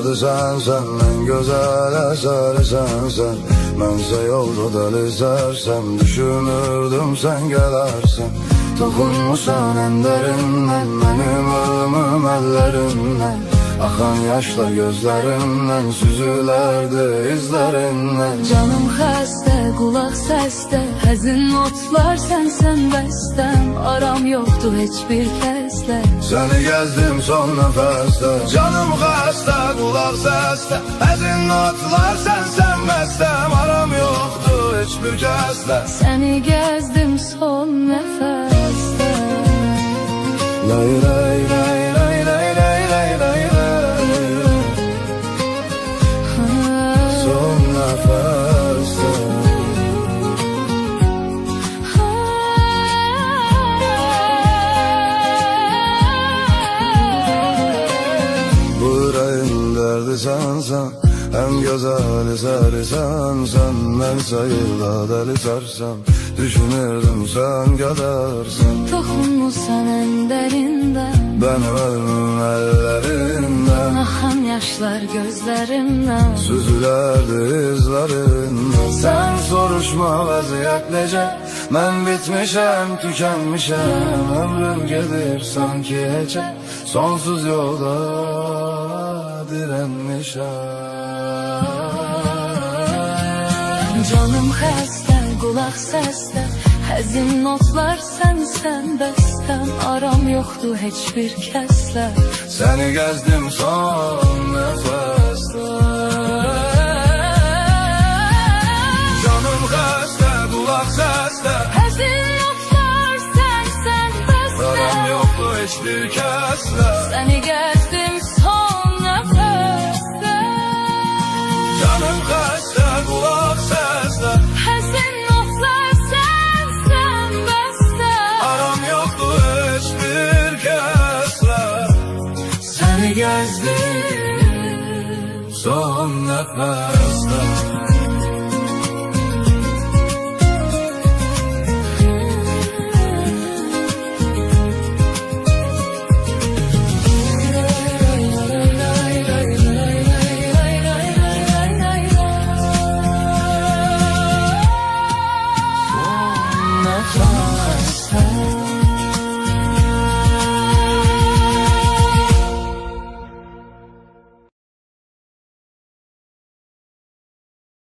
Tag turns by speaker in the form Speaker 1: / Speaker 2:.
Speaker 1: derdi sensen, en güzel eseri sensen. Mənsə yolda deli sərsəm, düşünürdüm sen gelersin. Toxunmusan en derinden, benim ölümüm ellerinden. Akan yaşlar gözlerimden, süzülerdi izlerinden.
Speaker 2: Canım xəstə, qulaq səsdə, həzin notlar sənsən bəstəm. Aram yoxdur heç bir kəslə,
Speaker 1: seni gezdim son nefeste. Canım xəstə, qulaq səsdə, həzin notlar sənsən bəstəm. Aram yoxdur heç bir kəslə,
Speaker 2: səni gəzdim son nəfəsdə.
Speaker 1: lay lay lay lay lay lay lay lay lay. Son nefeste. Bu yüreğin derdi sensen, en güzel eseri sensen. Ben sayıda deli sarsam, düşünürdüm sen gidersin.
Speaker 2: Toxunmusan en dərindən,
Speaker 1: Benim ölümüm ellerinden.
Speaker 2: axan yaşlar gözlərimdən.
Speaker 1: Süzülerdi izlerinden. Sen soruşma vaziyet nece, ben bitmişem, tükenmişem. Ömrüm gelir sanki hece, sonsuz yolda direnmişem.
Speaker 2: Canım xəstə, qulaq səsdə, həzin notlar sənsən bəstəm. Aram yoxdur heç bir kəslə,
Speaker 1: Seni gezdim son nefeste. Canım xəstə, qulaq səsdə,
Speaker 2: həzin notlar sənsən bəstəm.
Speaker 1: aram yoxdur heç bir kəslə.
Speaker 2: Səni gəzdim son nəfəsdə.
Speaker 1: Canım xəstə, qulaq səsdə,
Speaker 2: Həzin notlar sənsən bəstəm.
Speaker 1: aram yoxdur heç bir kəslə. Səni gəzdim son nəfəsdə.
Speaker 2: Son nəfəsdə.